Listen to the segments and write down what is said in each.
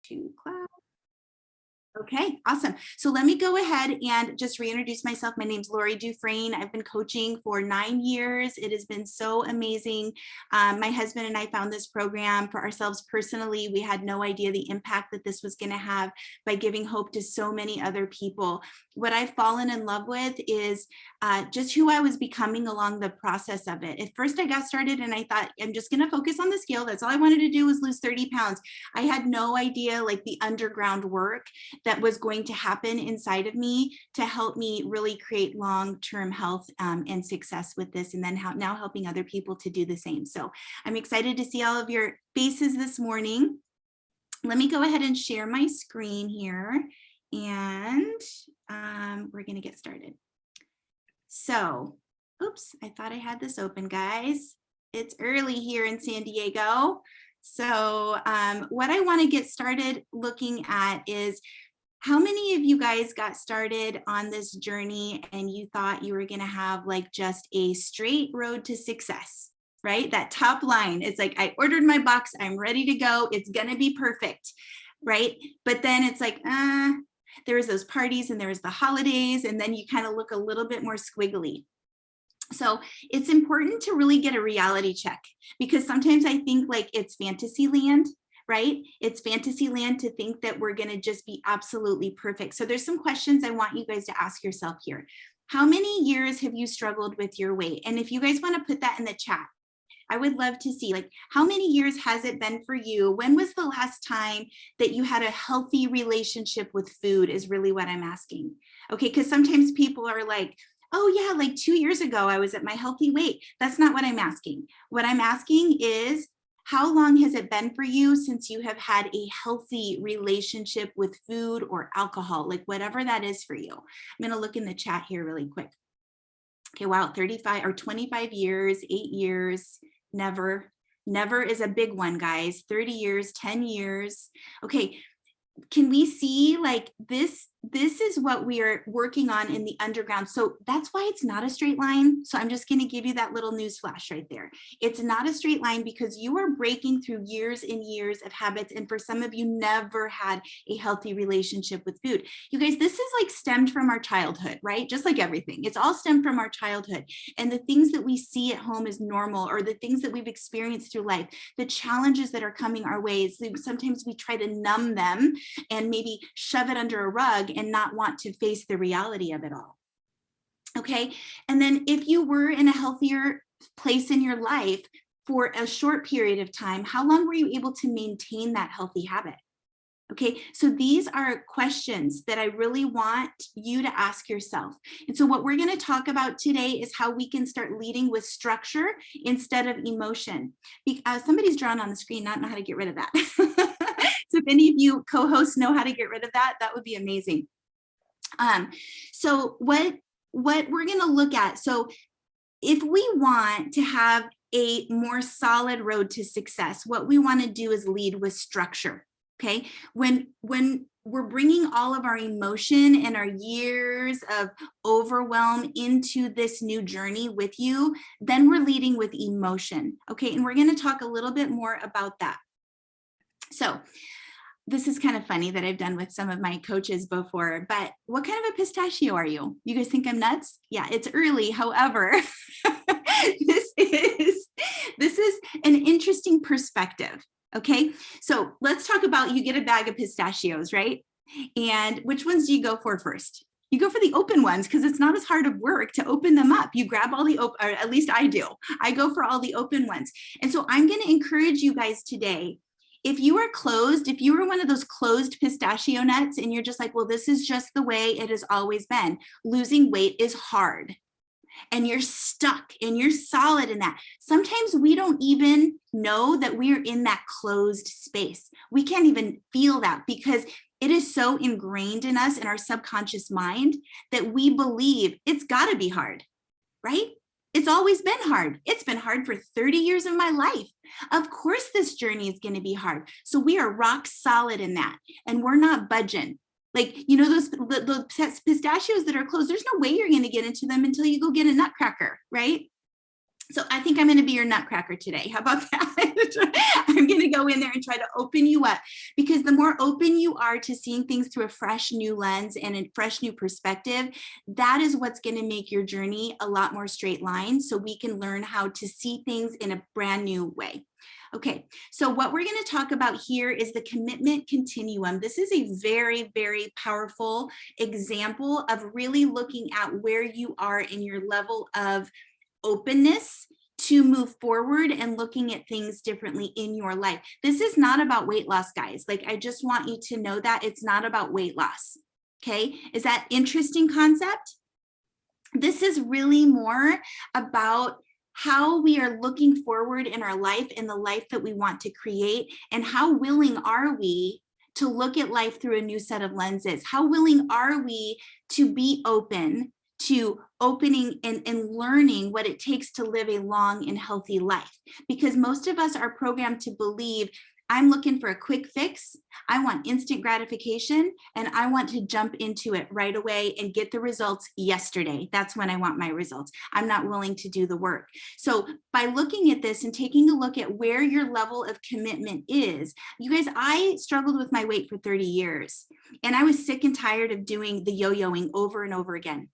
to class. Okay, awesome. So let me go ahead and just reintroduce myself. My name's Lori Dufresne. I've been coaching for 9 years. It has been so amazing. My husband and I found this program for ourselves personally. We had no idea the impact that this was going to have by giving hope to so many other people. What I've fallen in love with is just who I was becoming along the process of it. At first I got started and I thought, I'm just going to focus on the scale. That's all I wanted to do was lose 30 pounds. I had no idea like the underground work that was going to happen inside of me to help me really create long-term health and success with this, and then now helping other people to do the same. So I'm excited to see all of your faces this morning. Let me go ahead and share my screen here, and we're going to get started. So, oops, I thought I had this open, guys. It's early here in San Diego. So what I want to get started looking at is how many of you guys got started on this journey and you thought you were going to have like just a straight road to success, right? That top line, it's like, I ordered my box, I'm ready to go, it's going to be perfect, right? But then it's like, there was those parties and there was the holidays, and then you kind of look a little bit more squiggly. So it's important to really get a reality check, because sometimes I think like it's fantasy land, right? It's fantasy land to think that we're going to just be absolutely perfect. So there's some questions I want you guys to ask yourself here. How many years have you struggled with your weight? And if you guys want to put that in the chat, I would love to see, like, how many years has it been for you? When was the last time that you had a healthy relationship with food is really what I'm asking. Okay, because sometimes people are like, oh yeah, like 2 years ago, I was at my healthy weight. That's not what I'm asking. What I'm asking is, how long has it been for you since you have had a healthy relationship with food or alcohol, like whatever that is for you? I'm going to look in the chat here really quick. Okay, wow, 35 or 25 years, 8 years, never. Never is a big one, guys. 30 years, 10 years. Okay, can we see like this is what we are working on in the underground. So that's why it's not a straight line. So I'm just going to give you that little news flash right there. It's not a straight line because you are breaking through years and years of habits. And for some of you, never had a healthy relationship with food. You guys, this is like stemmed from our childhood, right? Just like everything, it's all stemmed from our childhood. And the things that we see at home as normal, or the things that we've experienced through life, the challenges that are coming our way, sometimes we try to numb them and maybe shove it under a rug and not want to face the reality of it all. Okay, and then if you were in a healthier place in your life for a short period of time, how long were you able to maintain that healthy habit? Okay, so these are questions that I really want you to ask yourself. And so what we're going to talk about today is how we can start leading with structure instead of emotion. Somebody's drawn on the screen, not know how to get rid of that. So if any of you co-hosts know how to get rid of that, that would be amazing. So what we're going to look at, so if we want to have a more solid road to success, what we want to do is lead with structure. Okay, when we're bringing all of our emotion and our years of overwhelm into this new journey with you, then we're leading with emotion. Okay, and we're going to talk a little bit more about that. So this is kind of funny that I've done with some of my coaches before, but what kind of a pistachio are you? You guys think I'm nuts? Yeah, it's early. However, this is an interesting perspective. Okay, so let's talk about, you get a bag of pistachios, right? And which ones do you go for first? You go for the open ones because it's not as hard of work to open them up. You grab all the open, or at least I do. I go for all the open ones. And so I'm going to encourage you guys today, if you are closed, if you were one of those closed pistachio nuts and you're just like, well, this is just the way it has always been. Losing weight is hard. And you're stuck and you're solid in that. Sometimes we don't even know that we're in that closed space. We can't even feel that because it is so ingrained in us, in our subconscious mind, that we believe it's got to be hard, right? It's always been hard. It's been hard for 30 years of my life. Of course, this journey is going to be hard. So we are rock solid in that, and we're not budging. Like, you know, those pistachios that are closed, there's no way you're going to get into them until you go get a nutcracker, right? So I think I'm going to be your nutcracker today. How about that? I'm going to go in there and try to open you up, because the more open you are to seeing things through a fresh new lens and a fresh new perspective, that is what's going to make your journey a lot more straight line, so we can learn how to see things in a brand new way. Okay, so what we're going to talk about here is the commitment continuum. This is a very, very powerful example of really looking at where you are in your level of openness to move forward and looking at things differently in your life. This is not about weight loss, guys. Like, I just want you to know that it's not about weight loss. Okay, is that interesting concept? This is really more about how we are looking forward in our life, in the life that we want to create, and how willing are we to look at life through a new set of lenses? How willing are we to be open to opening and learning what it takes to live a long and healthy life? Because most of us are programmed to believe, I'm looking for a quick fix, I want instant gratification, and I want to jump into it right away and get the results yesterday. That's when I want my results. I'm not willing to do the work. So by looking at this and taking a look at where your level of commitment is, you guys, I struggled with my weight for 30 years, and I was sick and tired of doing the yo-yoing over and over again.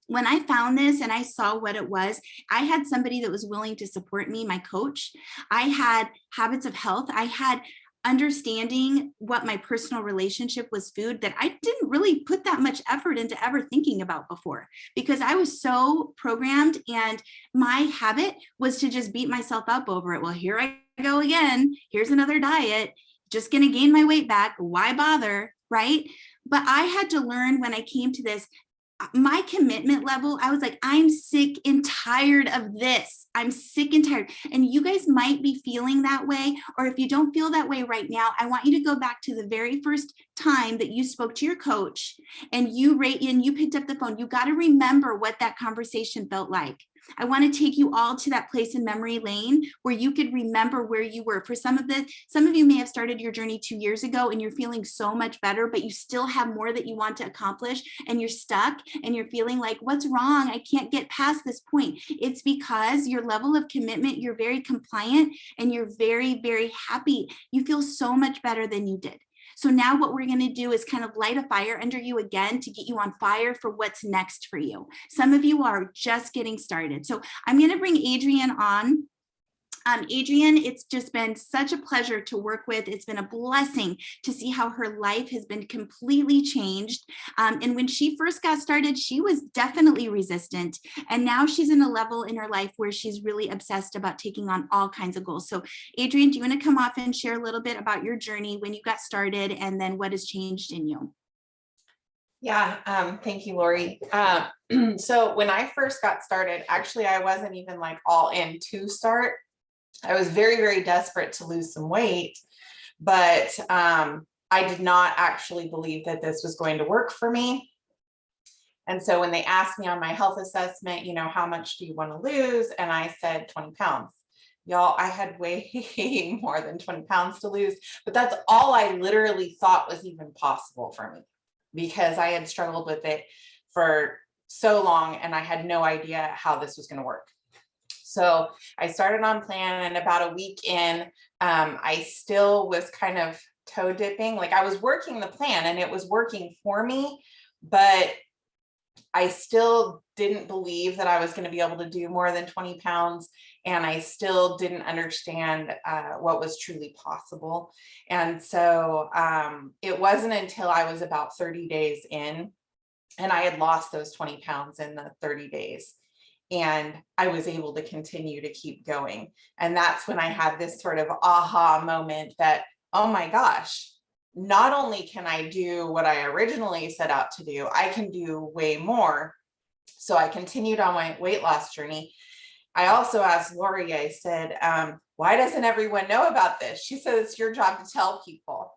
When I found this and I saw what it was, I had somebody that was willing to support me, my coach. I had habits of health. I had understanding what my personal relationship was food that I didn't really put that much effort into ever thinking about before, because I was so programmed, and my habit was to just beat myself up over it. Well, here I go again. Here's another diet, just going to gain my weight back. Why bother? Right? But I had to learn, when I came to this, my commitment level, I was like, I'm sick and tired of this. I'm sick and tired. And you guys might be feeling that way. Or if you don't feel that way right now, I want you to go back to the very first time that you spoke to your coach and you picked up the phone. You got to remember what that conversation felt like. I want to take you all to that place in memory lane where you could remember where you were. For some of you may have started your journey 2 years ago and you're feeling so much better, but you still have more that you want to accomplish and you're stuck and you're feeling like, what's wrong? I can't get past this point. It's because your level of commitment, you're very compliant and you're very, very happy. You feel so much better than you did. So now what we're going to do is kind of light a fire under you again to get you on fire for what's next for you. Some of you are just getting started. So I'm going to bring Adrienne on. Adrienne, it's just been such a pleasure to work with. It's been a blessing to see how her life has been completely changed. And when she first got started, she was definitely resistant. And now she's in a level in her life where she's really obsessed about taking on all kinds of goals. So Adrienne, do you want to come off and share a little bit about your journey when you got started and then what has changed in you? Yeah, thank you, Lori. So when I first got started, actually, I wasn't even like all in to start. I was very, very desperate to lose some weight, but I did not actually believe that this was going to work for me. And so when they asked me on my health assessment, how much do you want to lose? And I said 20 pounds. Y'all, I had way more than 20 pounds to lose, but that's all I literally thought was even possible for me, because I had struggled with it for so long and I had no idea how this was going to work. So I started on plan, and about a week in, I still was kind of toe dipping. Like, I was working the plan and it was working for me, but I still didn't believe that I was going to be able to do more than 20 pounds. And I still didn't understand what was truly possible. And so it wasn't until I was about 30 days in, and I had lost those 20 pounds in the 30 days. And I was able to continue to keep going. And that's when I had this sort of aha moment that, oh my gosh, not only can I do what I originally set out to do, I can do way more. So I continued on my weight loss journey. I also asked Lori, I said, why doesn't everyone know about this? She said, it's your job to tell people.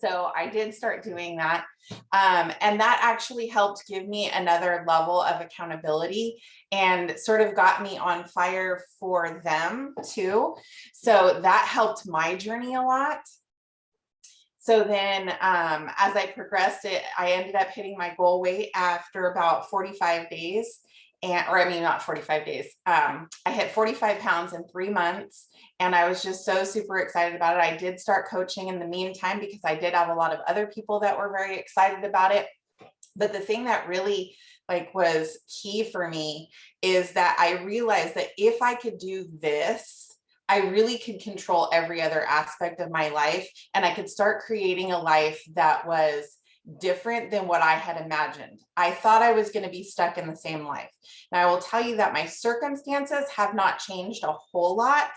So I did start doing that. And that actually helped give me another level of accountability and sort of got me on fire for them too. So that helped my journey a lot. So then as I progressed I ended up hitting my goal weight after about 45 days. or I mean, not 45 days. I hit 45 pounds in 3 months, and I was just so super excited about it. I did start coaching in the meantime because I did have a lot of other people that were very excited about it. But the thing that really like was key for me is that I realized that if I could do this, I really could control every other aspect of my life, and I could start creating a life that was different than what I had imagined. I thought I was going to be stuck in the same life. Now, I will tell you that my circumstances have not changed a whole lot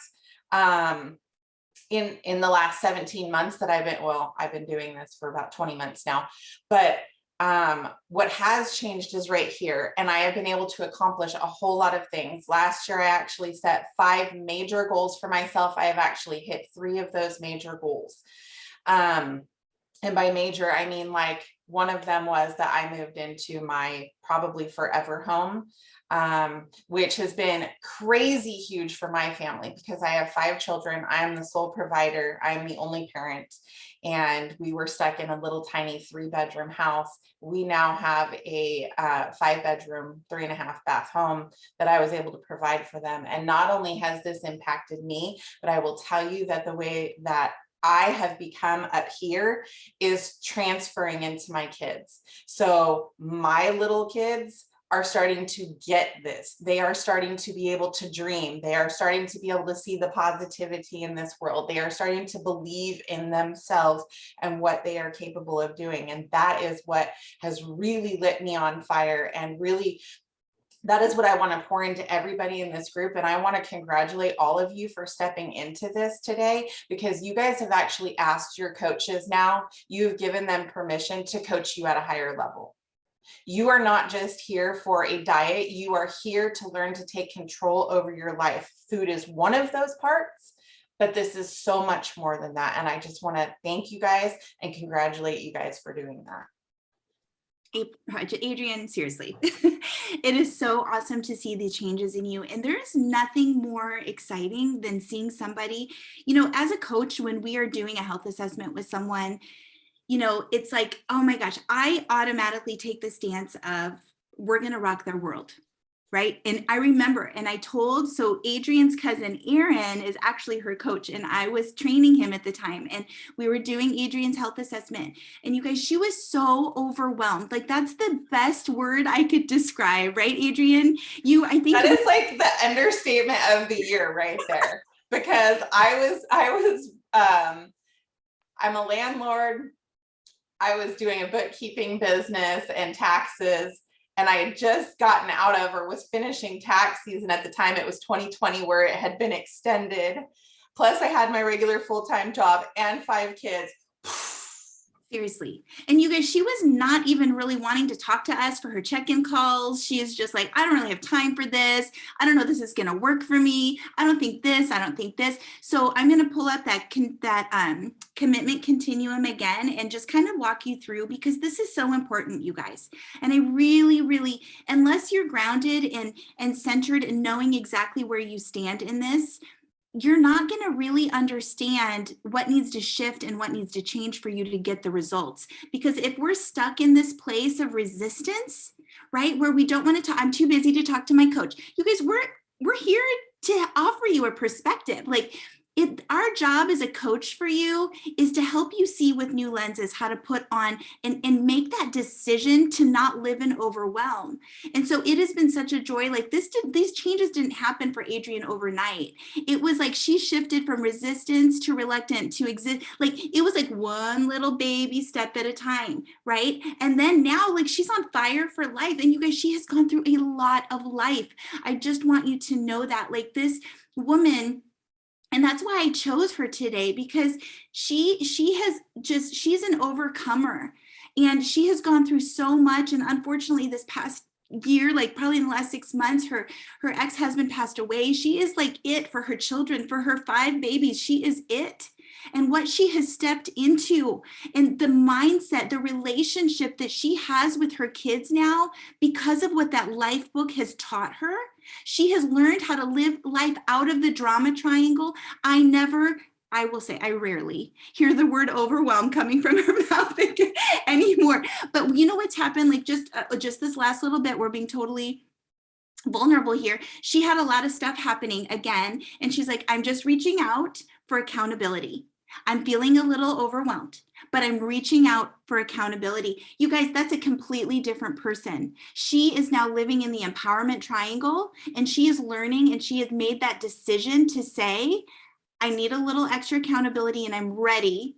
in the last 17 months that I've been doing this for about 20 months now. But what has changed is right here, and I have been able to accomplish a whole lot of things. Last year, I actually set 5 major goals for myself. I have actually hit 3 of those major goals. And by major, I mean, like, one of them was that I moved into my probably forever home, which has been crazy huge for my family because I have 5 children. I'm the sole provider. I'm the only parent. And we were stuck in a little tiny 3-bedroom house. We now have a 5-bedroom, 3.5 bath home that I was able to provide for them. And not only has this impacted me, but I will tell you that the way that I have become up here is transferring into my kids. So my little kids are starting to get this. They are starting to be able to dream. They are starting to be able to see the positivity in this world. They are starting to believe in themselves and what they are capable of doing. And that is what has really lit me on fire, and really that is what I want to pour into everybody in this group. And I want to congratulate all of you for stepping into this today, because you guys have actually asked your coaches now, you've given them permission to coach you at a higher level. You are not just here for a diet. You are here to learn to take control over your life. Food is one of those parts, but this is so much more than that. And I just want to thank you guys and congratulate you guys for doing that. Adrienne, seriously, it is so awesome to see the changes in you. And there is nothing more exciting than seeing somebody, as a coach, when we are doing a health assessment with someone, it's like, oh my gosh, I automatically take the stance of we're going to rock their world. Right. And I remember, and I told, so Adrienne's cousin, Aaron, is actually her coach, and I was training him at the time, and we were doing Adrienne's health assessment, and you guys, she was so overwhelmed. Like, that's the best word I could describe. Right, Adrienne? I think that is like the understatement of the year right there, because I'm a landlord. I was doing a bookkeeping business and taxes. And I had just gotten out of, or was finishing tax season at the time. It was 2020, where it had been extended. Plus I had my regular full-time job and 5 kids. Seriously. And you guys, she was not even really wanting to talk to us for her check-in calls. She is just like, I don't really have time for this. I don't know if this is going to work for me. I don't think this. I don't think this. So I'm going to pull up that commitment continuum again and just kind of walk you through, because this is so important, you guys. And I really, really, unless you're grounded and centered and knowing exactly where you stand in this, you're not going to really understand what needs to shift and what needs to change for you to get the results. Because if we're stuck in this place of resistance, right, where we don't want to talk, I'm too busy to talk to my coach. You guys, we're here to offer you a perspective. Like, our job as a coach for you is to help you see with new lenses how to put on and make that decision to not live in overwhelm. And so it has been such a joy. Like, these changes didn't happen for Adrienne overnight. It was like she shifted from resistance to reluctant to exist. Like, it was like one little baby step at a time, right? And then now, like, she's on fire for life. And you guys, she has gone through a lot of life. I just want you to know that, like, this woman. And that's why I chose her today, because she's an overcomer, and she has gone through so much. And unfortunately, this past year, like probably in the last 6 months, her ex-husband passed away. She is like it for her children, for her 5 babies. She is it. And what she has stepped into, and the mindset, the relationship that she has with her kids now, because of what that life book has taught her, she has learned how to live life out of the drama triangle. I will say, I rarely hear the word overwhelm coming from her mouth anymore. But you know what's happened? Like, just this last little bit, we're being totally vulnerable here. She had a lot of stuff happening again. And she's like, I'm just reaching out for accountability. I'm feeling a little overwhelmed, but I'm reaching out for accountability. You guys, that's a completely different person. She is now living in the empowerment triangle, and she is learning, and she has made that decision to say, I need a little extra accountability, and I'm ready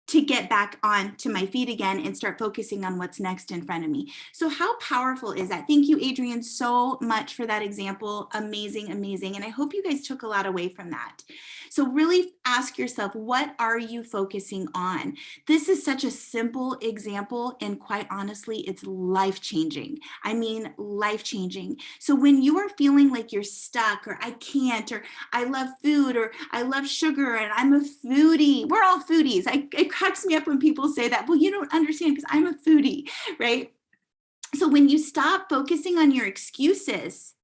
to get back on to my feet again and start focusing on what's next in front of me. So how powerful is that? Thank you, Adrienne, so much for that example. Amazing, amazing. And I hope you guys took a lot away from that. So really ask yourself, what are you focusing on? This is such a simple example, and quite honestly, it's life-changing. I mean, life-changing. So when you are feeling like you're stuck, or I can't, or I love food, or I love sugar, and I'm a foodie. We're all foodies. It cracks me up when people say that. Well, you don't understand because I'm a foodie, right? So when you stop focusing on your excuses,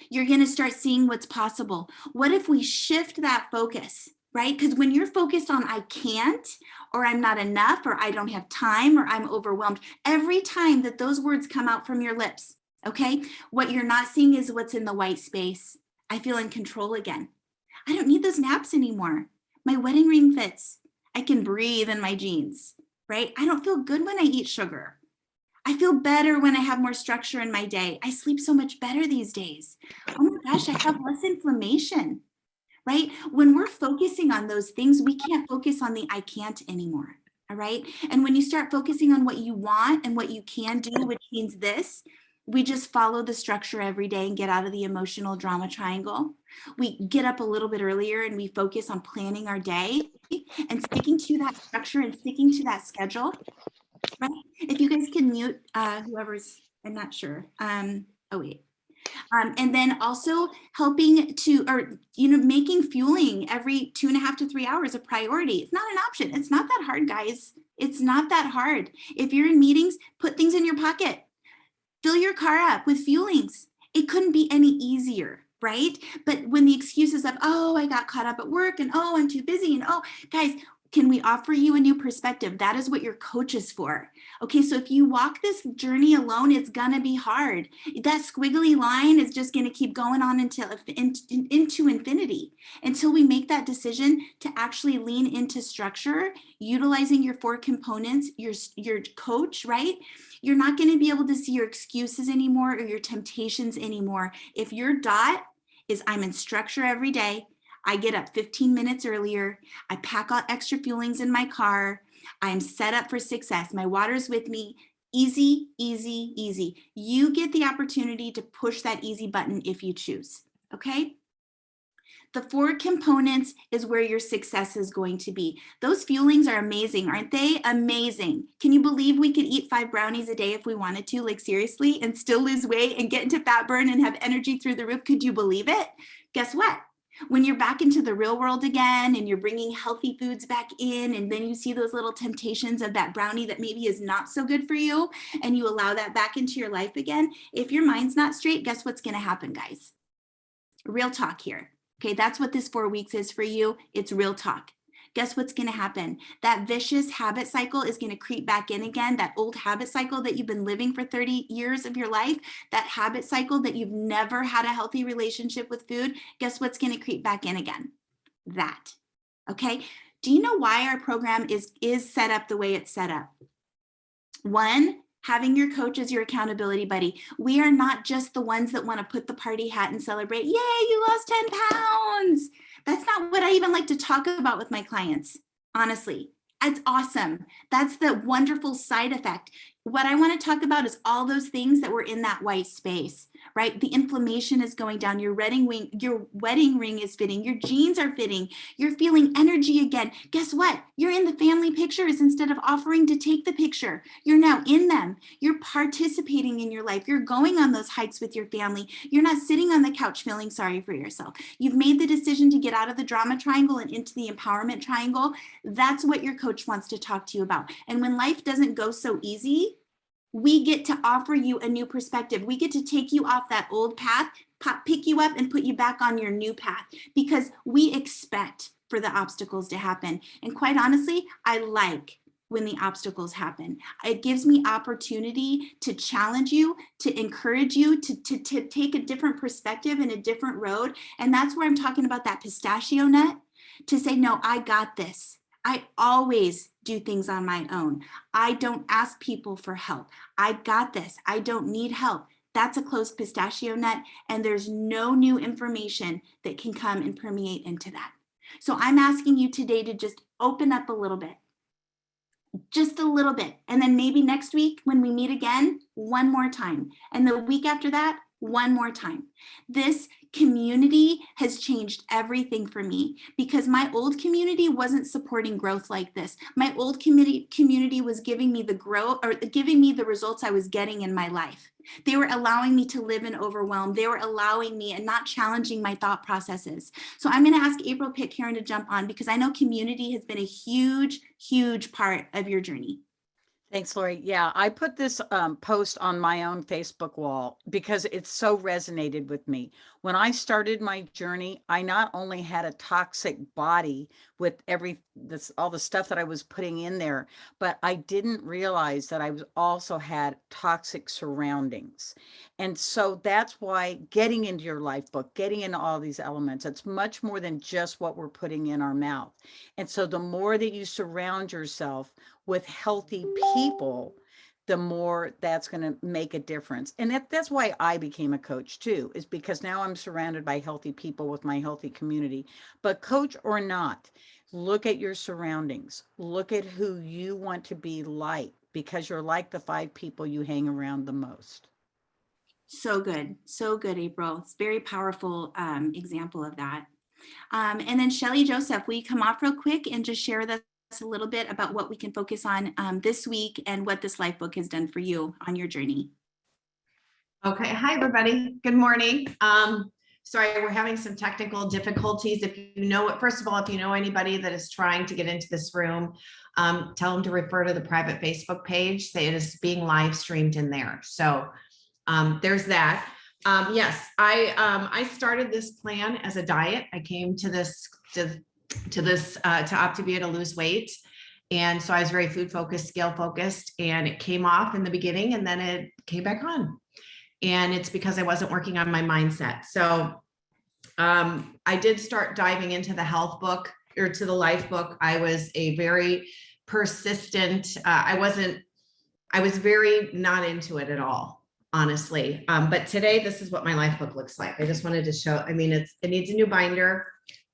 you're going to start seeing what's possible. What if we shift that focus, right? Because when you're focused on I can't, or I'm not enough, or I don't have time, or I'm overwhelmed, every time that those words come out from your lips, okay, what you're not seeing is what's in the white space. I feel in control again. I don't need those naps anymore. My wedding ring fits. I can breathe in my jeans, right? I don't feel good when I eat sugar. I feel better when I have more structure in my day. I sleep so much better these days. Oh my gosh, I have less inflammation, right? When we're focusing on those things, we can't focus on the I can't anymore, all right? And when you start focusing on what you want and what you can do, which means this, we just follow the structure every day and get out of the emotional drama triangle. We get up a little bit earlier and we focus on planning our day and sticking to that structure and sticking to that schedule. Right? If you guys can mute whoever's, I'm not sure. Oh wait. And then also helping to, or, making fueling every 2.5 to 3 hours a priority. It's not an option. It's not that hard, guys. It's not that hard. If you're in meetings, put things in your pocket. Fill your car up with fuelings. It couldn't be any easier, right? But when the excuses of, oh, I got caught up at work, and oh, I'm too busy, and oh, guys, can we offer you a new perspective? That is what your coach is for. Okay, so if you walk this journey alone, it's gonna be hard. That squiggly line is just gonna keep going on until into infinity, until we make that decision to actually lean into structure, utilizing your 4 components, your coach, right? You're not gonna be able to see your excuses anymore or your temptations anymore. If your dot is I'm in structure every day, I get up 15 minutes earlier. I pack out extra fuelings in my car. I'm set up for success. My water's with me. Easy, easy, easy. You get the opportunity to push that easy button if you choose, okay? The 4 components is where your success is going to be. Those fuelings are amazing, aren't they? Amazing. Can you believe we could eat 5 brownies a day if we wanted to, like seriously, and still lose weight and get into fat burn and have energy through the roof? Could you believe it? Guess what? When you're back into the real world again and you're bringing healthy foods back in, and then you see those little temptations of that brownie that maybe is not so good for you, and you allow that back into your life again, if your mind's not straight, guess what's going to happen, guys? Real talk here. Okay, that's what this 4 weeks is for you. It's real talk. Guess what's going to happen? That vicious habit cycle is going to creep back in again. That old habit cycle that you've been living for 30 years of your life, that habit cycle that you've never had a healthy relationship with food, guess what's going to creep back in again? That. Okay. Do you know why our program is set up the way it's set up? One, having your coach as your accountability buddy. We are not just the ones that want to put the party hat and celebrate, yay, you lost 10 pounds. That's not what I even like to talk about with my clients, honestly. It's awesome. That's the wonderful side effect. What I want to talk about is all those things that were in that white space, right? The inflammation is going down. Your wedding ring is fitting. Your jeans are fitting. You're feeling energy again. Guess what? You're in the family pictures instead of offering to take the picture. You're now in them. You're participating in your life. You're going on those hikes with your family. You're not sitting on the couch feeling sorry for yourself. You've made the decision to get out of the drama triangle and into the empowerment triangle. That's what your coach wants to talk to you about. And when life doesn't go so easy, we get to offer you a new perspective. We get to take you off that old path, pick you up and put you back on your new path, because we expect for the obstacles to happen. And quite honestly, I like when the obstacles happen. It gives me opportunity to challenge you, to encourage you, to take a different perspective and a different road. And that's where I'm talking about that pistachio nut, to say, no, I got this. I always do things on my own. I don't ask people for help. I got this. I don't need help. That's a closed pistachio nut, and there's no new information that can come and permeate into that. So I'm asking you today to just open up a little bit, just a little bit. And then maybe next week when we meet again, one more time. And the week after that, one more time. This community has changed everything for me, because my old community wasn't supporting growth like this. My old community was giving me the growth, or giving me the results I was getting in my life. They were allowing me to live in overwhelm. They were allowing me and not challenging my thought processes. So I'm going to ask April Pitcairn to jump on, because I know community has been a huge, huge part of your journey. Thanks, Lori. Yeah, I put this post on my own Facebook wall because it so resonated with me. When I started my journey, I not only had a toxic body with all the stuff that I was putting in there, but I didn't realize that I was also had toxic surroundings. And so that's why getting into your life book, getting into all these elements, it's much more than just what we're putting in our mouth. And so the more that you surround yourself with healthy people, the more that's going to make a difference. And that's why I became a coach too, is because now I'm surrounded by healthy people with my healthy community. But coach or not, look at your surroundings, look at who you want to be like, because you're like the 5 people you hang around the most. So good, April. It's a very powerful example of that. And then Shelly Joseph, will you come off real quick and just share with us a little bit about what we can focus on this week and what this life book has done for you on your journey? Okay, hi everybody. Good morning. Sorry, we're having some technical difficulties. If you know it, first of all, if you know anybody that is trying to get into this room, tell them to refer to the private Facebook page. It is being live streamed in there. So there's that. Yes, I started this plan as a diet. I came to this to Optavia to lose weight. And so I was very food focused, scale focused, and it came off in the beginning and then it came back on. And it's because I wasn't working on my mindset. So I did start diving into the health book, or to the life book. I was a very persistent, I was very not into it at all, honestly. But today, this is what my life book looks like. I just wanted to show, I mean, it needs a new binder.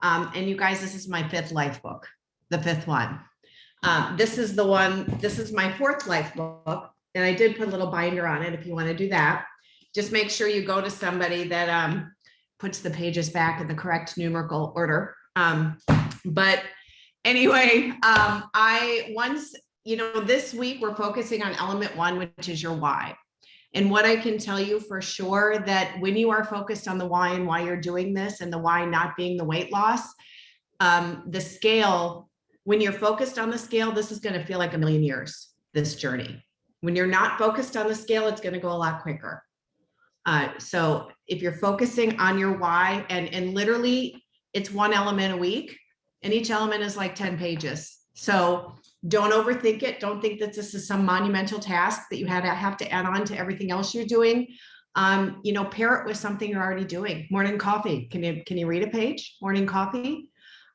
And you guys, this is my 5th life book, the 5th one. This is my 4th life book. And I did put a little binder on it if you want to do that. Just make sure you go to somebody that puts the pages back in the correct numerical order. But anyway, this week we're focusing on element 1, which is your why. And what I can tell you for sure, that when you are focused on the why and why you're doing this, and the why not being the weight loss, the scale, when you're focused on the scale, this is going to feel like a million years, this journey. When you're not focused on the scale, it's going to go a lot quicker. So if you're focusing on your why, and literally it's 1 element a week, and each element is like 10 pages. So don't overthink it. Don't think that this is some monumental task that you have to add on to everything else you're doing. Pair it with something you're already doing. Morning coffee. Can you read a page? Morning coffee.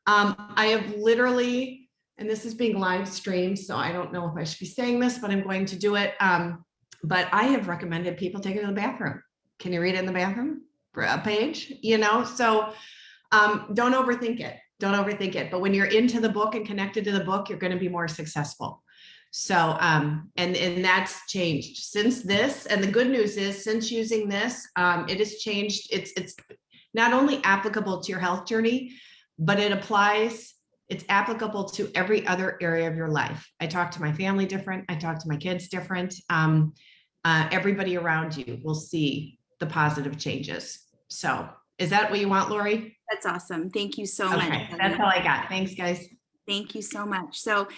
I have literally, and this is being live streamed, so I don't know if I should be saying this, but I'm going to do it. But I have recommended people take it to the bathroom. Can you read it in the bathroom for a page? So don't overthink it. Don't overthink it. But when you're into the book and connected to the book, you're going to be more successful. So, and that's changed since this. And the good news is, since using this, it has changed. It's not only applicable to your health journey, but it's applicable to every other area of your life. I talk to my family different. I talk to my kids different. Everybody around you will see the positive changes. So is that what you want, Lori? That's awesome. Thank you so much. That's all I got. Thanks, guys. Thank you so much. So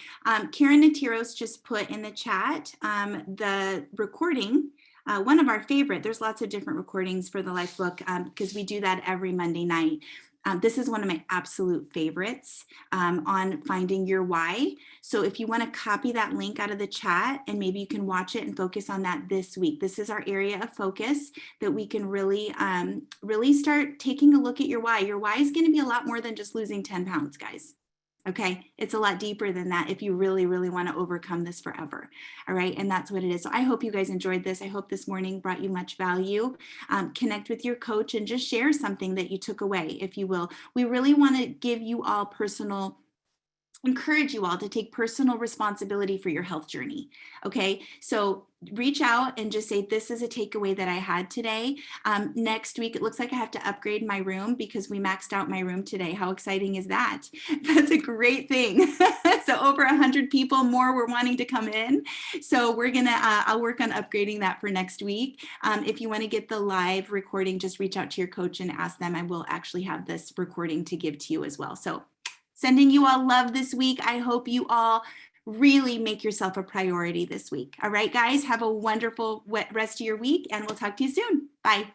Karen Natiros just put in the chat the recording, one of our favorite. There's lots of different recordings for the life book because we do that every Monday night. This is one of my absolute favorites on finding your why. So if you want to copy that link out of the chat and maybe you can watch it and focus on that this week. This is our area of focus that we can really, really start taking a look at your why. Your why is going to be a lot more than just losing 10 pounds, guys. Okay, it's a lot deeper than that if you really, really want to overcome this forever. All right, and that's what it is. So I hope you guys enjoyed this. I hope this morning brought you much value. Connect with your coach and just share something that you took away, if you will. We really want to give you all encourage you all to take personal responsibility for your health journey. Okay, so reach out and just say, this is a takeaway that I had today. Next week, it looks like I have to upgrade my room because we maxed out my room today. How exciting is that? That's a great thing. So over 100 people more were wanting to come in. So we're gonna, I'll work on upgrading that for next week. If you want to get the live recording, just reach out to your coach and ask them. I will actually have this recording to give to you as well. So sending you all love this week. I hope you all really make yourself a priority this week. All right, guys, have a wonderful rest of your week, and we'll talk to you soon. Bye.